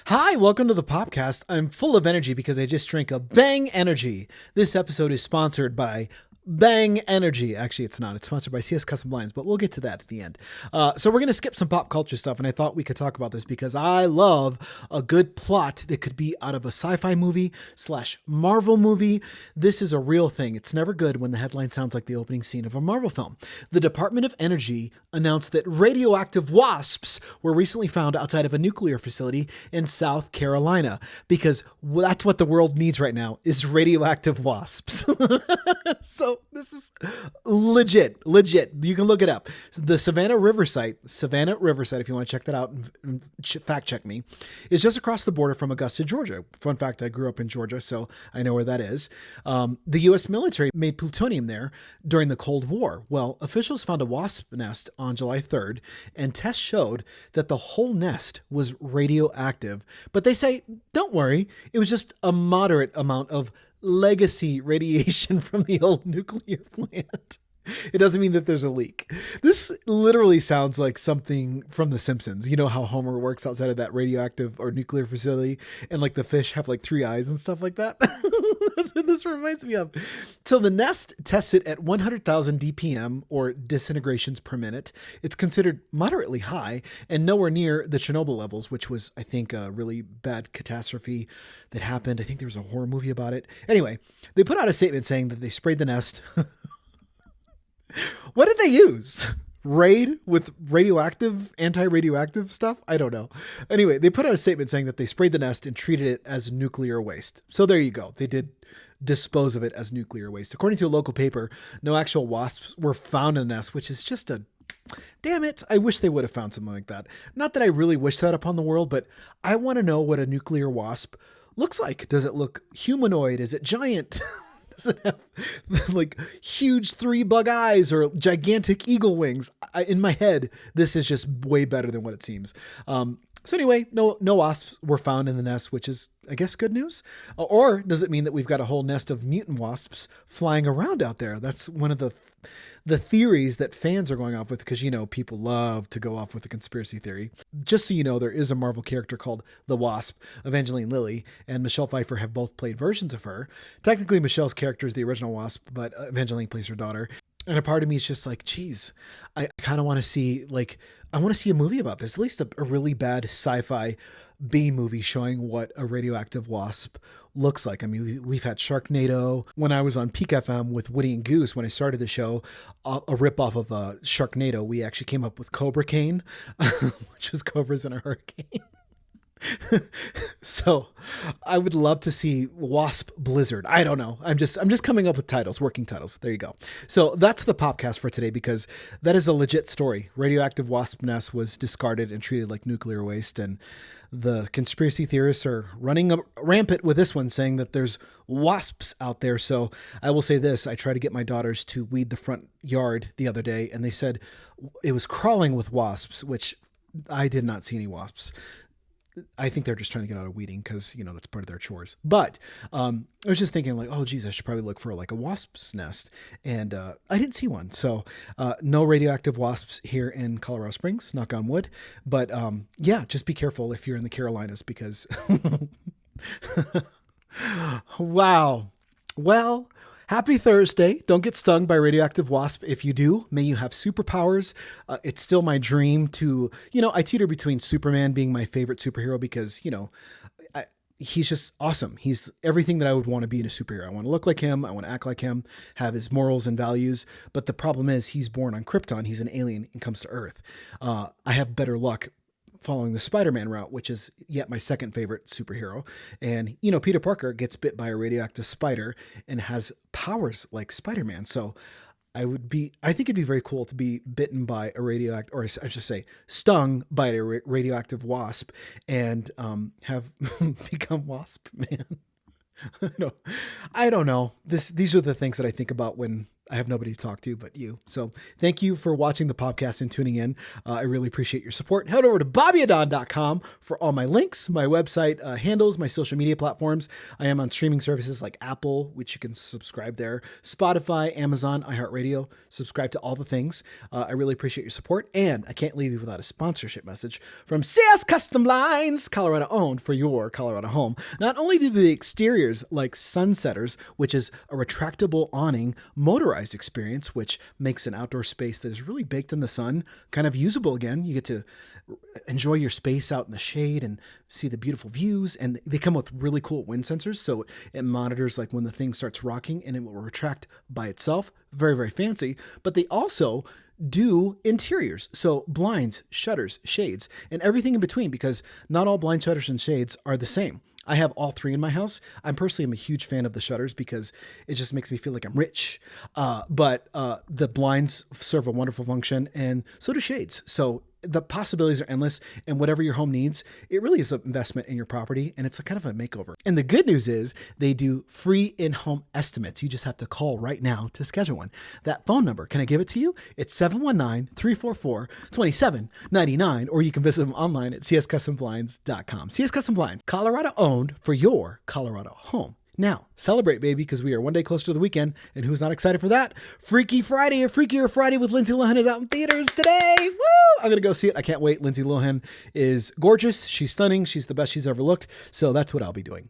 Hi, welcome to the Popcast. I'm full of energy because I just drank a Bang Energy. This episode is sponsored by Bang Energy. Actually, it's not. It's sponsored by CS Custom Blinds, but we'll get to that at the end. So we're going to skip some pop culture stuff, and I thought we could talk about this because I love a good plot that could be out of a sci-fi movie / Marvel movie. This is a real thing. It's never good when the headline sounds like the opening scene of a Marvel film. The Department of Energy announced that radioactive wasps were recently found outside of a nuclear facility in South Carolina because that's what the world needs right now is radioactive wasps. So this is legit. You can look it up. The Savannah River site, if you want to check that out and fact check me, is just across the border from Augusta, Georgia. Fun fact, I grew up in Georgia, so I know where that is. The U.S. military made plutonium there during the Cold War. Well, officials found a wasp nest on July 3rd, and tests showed that the whole nest was radioactive. But they say, don't worry, it was just a moderate amount of legacy radiation from the old nuclear plant. It doesn't mean that there's a leak. This literally sounds like something from The Simpsons. You know how Homer works outside of that radioactive or nuclear facility and like the fish have like 3 eyes and stuff like that. That's what this reminds me of. So the nest tested at 100,000 DPM or disintegrations per minute. It's considered moderately high and nowhere near the Chernobyl levels, which was, I think, a really bad catastrophe that happened. I think there was a horror movie about it. Anyway, they put out a statement saying that they sprayed the nest. What did they use? Raid with anti-radioactive stuff? I don't know. Anyway, they put out a statement saying that they sprayed the nest and treated it as nuclear waste. So there you go. They did dispose of it as nuclear waste. According to a local paper, no actual wasps were found in the nest, which is just damn it. I wish they would have found something like that. Not that I really wish that upon the world, but I want to know what a nuclear wasp looks like. Does it look humanoid? Is it giant? Does it have like huge 3 bug eyes or gigantic eagle wings? In my head, this is just way better than what it seems. So anyway, no wasps were found in the nest, which is, I guess, good news. Or does it mean that we've got a whole nest of mutant wasps flying around out there? That's one of the theories that fans are going off with because, you know, people love to go off with the conspiracy theory. Just so you know, there is a Marvel character called the Wasp. Evangeline Lilly and Michelle Pfeiffer have both played versions of her. Technically, Michelle's character is the original Wasp, but Evangeline plays her daughter. And a part of me is just like, geez, I kind of want to see, I want to see a movie about this, at least a really bad sci-fi B movie showing what a radioactive wasp looks like. I mean, we've had Sharknado. When I was on Peak FM with Woody and Goose, when I started the show, a rip-off of Sharknado, we actually came up with Cobra Cane, which was cobras in a hurricane. So I would love to see Wasp Blizzard. I don't know. I'm just coming up with titles, working titles. There you go. So that's the Popcast for today because that is a legit story. Radioactive wasp nest was discarded and treated like nuclear waste. And the conspiracy theorists are running rampant with this one, saying that there's wasps out there. So I will say this. I tried to get my daughters to weed the front yard the other day, and they said it was crawling with wasps, which I did not see any wasps. I think they're just trying to get out of weeding because, you know, that's part of their chores. But I was just thinking like, oh, geez, I should probably look for like a wasp's nest. And I didn't see one. So no radioactive wasps here in Colorado Springs, knock on wood. But yeah, just be careful if you're in the Carolinas because wow. Well, happy Thursday. Don't get stung by radioactive wasp. If you do, may you have superpowers. It's still my dream to, you know, I teeter between Superman being my favorite superhero because, you know, he's just awesome. He's everything that I would want to be in a superhero. I want to look like him. I want to act like him, have his morals and values. But the problem is he's born on Krypton. He's an alien and comes to Earth. I have better luck following the Spider-Man route, which is yet my second favorite superhero. And, you know, Peter Parker gets bit by a radioactive spider and has powers like Spider-Man. So I think it'd be very cool to be bitten by a radioactive, or I should say stung by a radioactive wasp and have become Wasp Man. I don't know. These are the things that I think about when I have nobody to talk to but you. So thank you for watching the podcast and tuning in. I really appreciate your support. Head over to bobbyadon.com for all my links, my website handles, my social media platforms. I am on streaming services like Apple, which you can subscribe there, Spotify, Amazon, iHeartRadio. Subscribe to all the things. I really appreciate your support. And I can't leave you without a sponsorship message from CS Custom Blinds, Colorado owned for your Colorado home. Not only do the exteriors like Sunsetters, which is a retractable awning motorized experience, which makes an outdoor space that is really baked in the sun kind of usable again. You get to enjoy your space out in the shade and see the beautiful views. And they come with really cool wind sensors. So it monitors like when the thing starts rocking and it will retract by itself. Very, very fancy. But they also do interiors. So blinds, shutters, shades, and everything in between, because not all blind shutters and shades are the same. I have all three in my house. I'm personally a huge fan of the shutters because it just makes me feel like I'm rich. But the blinds serve a wonderful function, and so do shades. So the possibilities are endless, and whatever your home needs, it really is an investment in your property, and it's a kind of a makeover. And the good news is they do free in-home estimates. You just have to call right now to schedule one. That phone number, can I give it to you? It's 719-344-2799, or you can visit them online at cscustomblinds.com. CS Custom Blinds, Colorado owned for your Colorado home. Now, celebrate, baby, because we are one day closer to the weekend, and who's not excited for that? Freaky Friday, a Freakier Friday with Lindsay Lohan is out in theaters today. Woo! I'm going to go see it. I can't wait. Lindsay Lohan is gorgeous. She's stunning. She's the best she's ever looked. So that's what I'll be doing.